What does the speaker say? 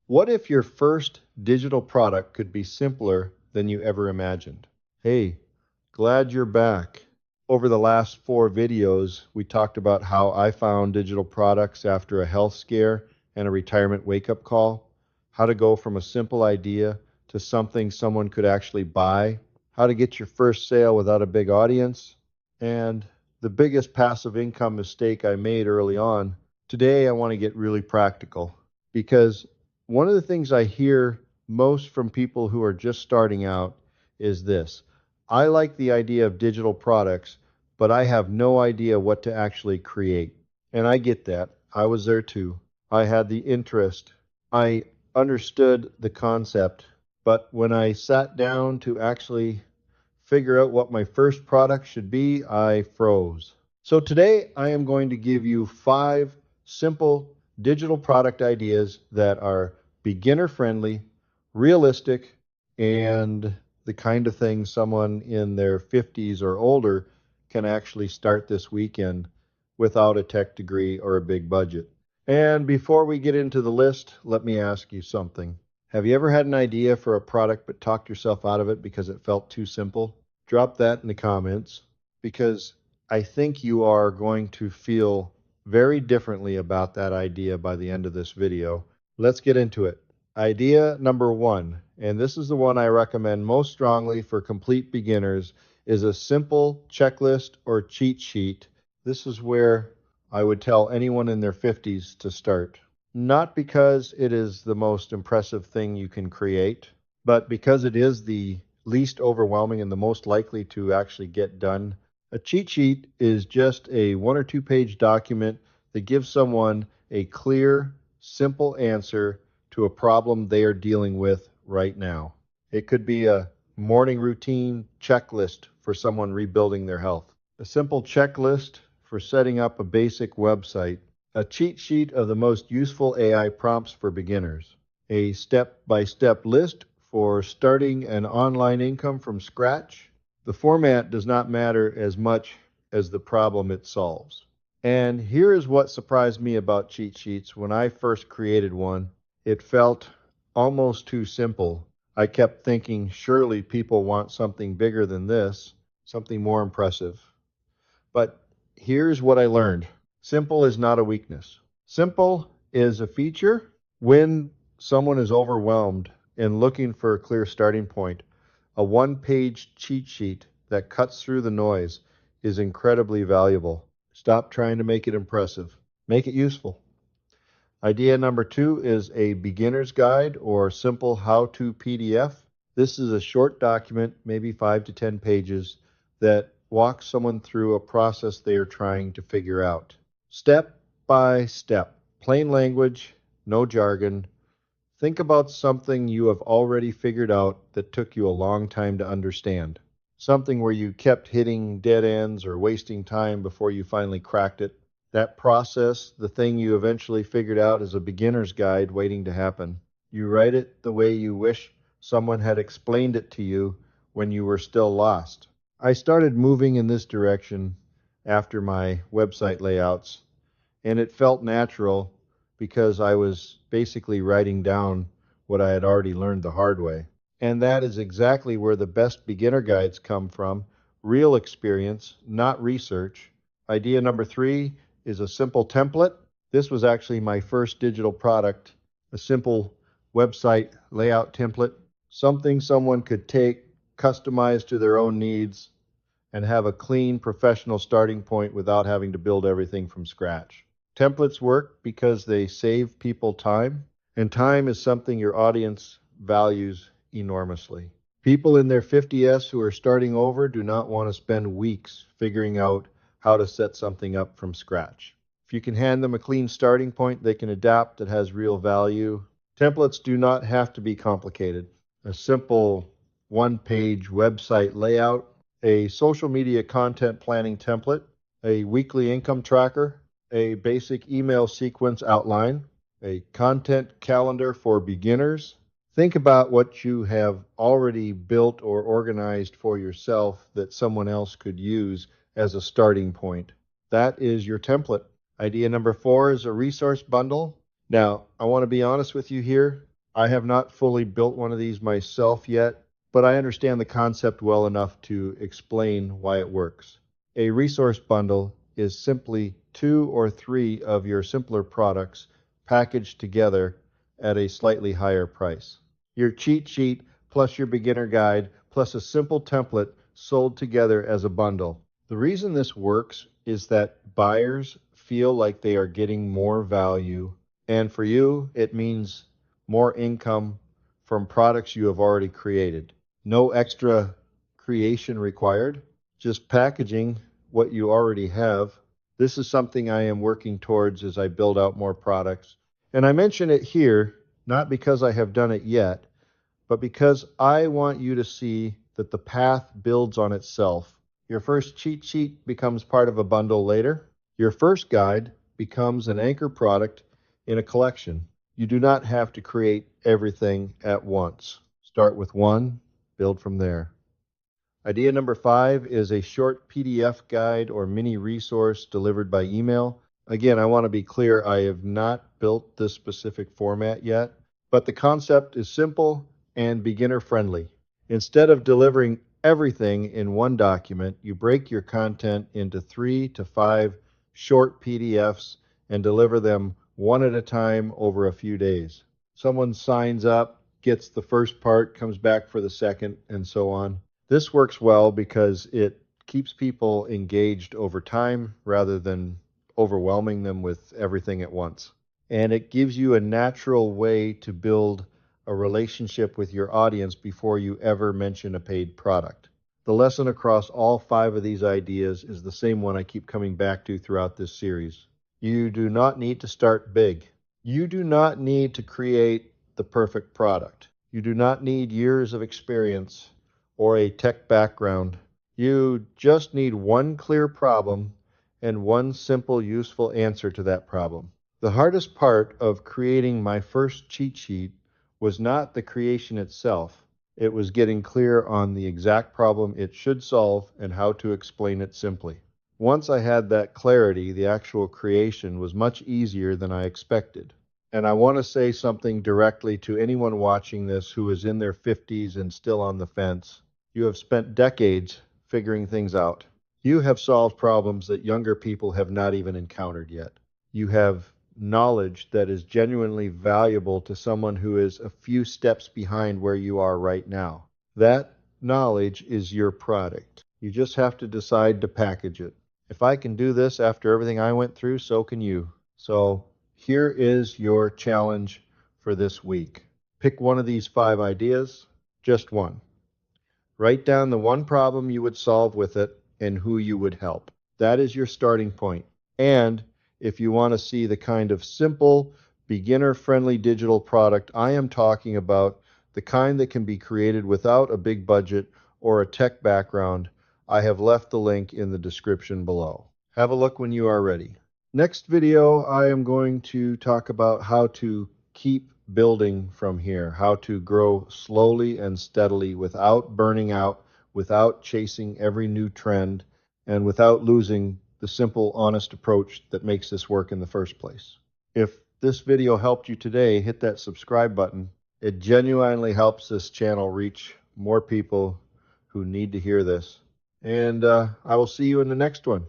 What if your first digital product could be simpler than you ever imagined? Hey, glad you're back. Over the last 4 videos, we talked about how I found digital products after a health scare and a retirement wake up call, how to go from a simple idea to something someone could actually buy, how to get your first sale without a big audience, and the biggest passive income mistake I made early on. Today, I want to get really practical because one of the things I hear most from people who are just starting out is this: I like the idea of digital products, but I have no idea what to actually create. And I get that. I was there too. I had the interest. I understood the concept. But when I sat down to actually figure out what my first product should be, I froze. So today I am going to give you 5 simple digital product ideas that are beginner friendly, realistic, and the kind of thing someone in their 50s or older can actually start this weekend without a tech degree or a big budget. And before we get into the list, let me ask you something. Have you ever had an idea for a product but talked yourself out of it because it felt too simple? Drop that in the comments because I think you are going to feel very differently about that idea by the end of this video. Let's get into it. Idea number 1, and this is the one I recommend most strongly for complete beginners, is a simple checklist or cheat sheet. This is where I would tell anyone in their 50s to start. Not because it is the most impressive thing you can create, but because it is the least overwhelming and the most likely to actually get done. A cheat sheet is just a 1 or 2 page document that gives someone a clear, simple answer to a problem they are dealing with right now. It could be a morning routine checklist for someone rebuilding their health, a simple checklist for setting up a basic website, a cheat sheet of the most useful AI prompts for beginners, a step-by-step list for starting an online income from scratch. The format does not matter as much as the problem it solves. And here is what surprised me about cheat sheets when I first created one. It felt almost too simple. I kept thinking, surely people want something bigger than this, something more impressive. But here's what I learned: simple is not a weakness. Simple is a feature. When someone is overwhelmed and looking for a clear starting point, a 1 page cheat sheet that cuts through the noise is incredibly valuable. Stop trying to make it impressive, make it useful. Idea number 2 is a beginner's guide or simple how-to PDF. This is a short document, maybe 5 to 10 pages, that walks someone through a process they are trying to figure out. Step by step, plain language, no jargon. Think about something you have already figured out that took you a long time to understand. Something where you kept hitting dead ends or wasting time before you finally cracked it. That process, the thing you eventually figured out, is a beginner's guide waiting to happen. You write it the way you wish someone had explained it to you when you were still lost. I started moving in this direction after my website layouts, and it felt natural because I was basically writing down what I had already learned the hard way. And that is exactly where the best beginner guides come from: real experience, not research. Idea number 3 is a simple template. This was actually my first digital product, a simple website layout template, something someone could take, customize to their own needs, and have a clean professional starting point without having to build everything from scratch. Templates work because they save people time, and time is something your audience values enormously. People in their 50s who are starting over do not want to spend weeks figuring out how to set something up from scratch. If you can hand them a clean starting point they can adapt that has real value. Templates do not have to be complicated. A simple 1 page website layout, a social media content planning template, a weekly income tracker, a basic email sequence outline, a content calendar for beginners. Think about what you have already built or organized for yourself that someone else could use as a starting point. That is your template. Idea number 4 is a resource bundle. Now, I want to be honest with you here. I have not fully built one of these myself yet, but I understand the concept well enough to explain why it works. A resource bundle is simply 2 or 3 of your simpler products packaged together at a slightly higher price. Your cheat sheet plus your beginner guide plus a simple template sold together as a bundle. The reason this works is that buyers feel like they are getting more value, and for you, it means more income from products you have already created. No extra creation required, just packaging what you already have. This is something I am working towards as I build out more products. And I mention it here, not because I have done it yet, but because I want you to see that the path builds on itself. Your first cheat sheet becomes part of a bundle later. Your first guide becomes an anchor product in a collection. You do not have to create everything at once. Start with one, build from there. Idea number 5 is a short PDF guide or mini resource delivered by email. Again, I want to be clear, I have not built this specific format yet, but the concept is simple and beginner friendly. Instead of delivering everything in one document, you break your content into 3 to 5 short PDFs and deliver them one at a time over a few days. Someone signs up, gets the first part, comes back for the second, and so on. This works well because it keeps people engaged over time rather than overwhelming them with everything at once. And it gives you a natural way to build a relationship with your audience before you ever mention a paid product. The lesson across all 5 of these ideas is the same one I keep coming back to throughout this series. You do not need to start big. You do not need to create the perfect product. You do not need years of experience or a tech background. You just need one clear problem and one simple, useful answer to that problem. The hardest part of creating my first cheat sheet was not the creation itself. It was getting clear on the exact problem it should solve and how to explain it simply. Once I had that clarity, the actual creation was much easier than I expected. And I want to say something directly to anyone watching this who is in their 50s and still on the fence. You have spent decades figuring things out. You have solved problems that younger people have not even encountered yet. You have knowledge that is genuinely valuable to someone who is a few steps behind where you are right now. That knowledge is your product. You just have to decide to package it. If I can do this after everything I went through, so can you. So here is your challenge for this week. Pick one of these 5 ideas, just one. Write down the one problem you would solve with it and who you would help. That is your starting point. And if you want to see the kind of simple, beginner-friendly digital product I am talking about, the kind that can be created without a big budget or a tech background, I have left the link in the description below. Have a look when you are ready. Next video, I am going to talk about how to keep building from here, how to grow slowly and steadily without burning out, without chasing every new trend, and without losing the simple, honest approach that makes this work in the first place. If this video helped you today, hit that subscribe button. It genuinely helps this channel reach more people who need to hear this. And I will see you in the next one.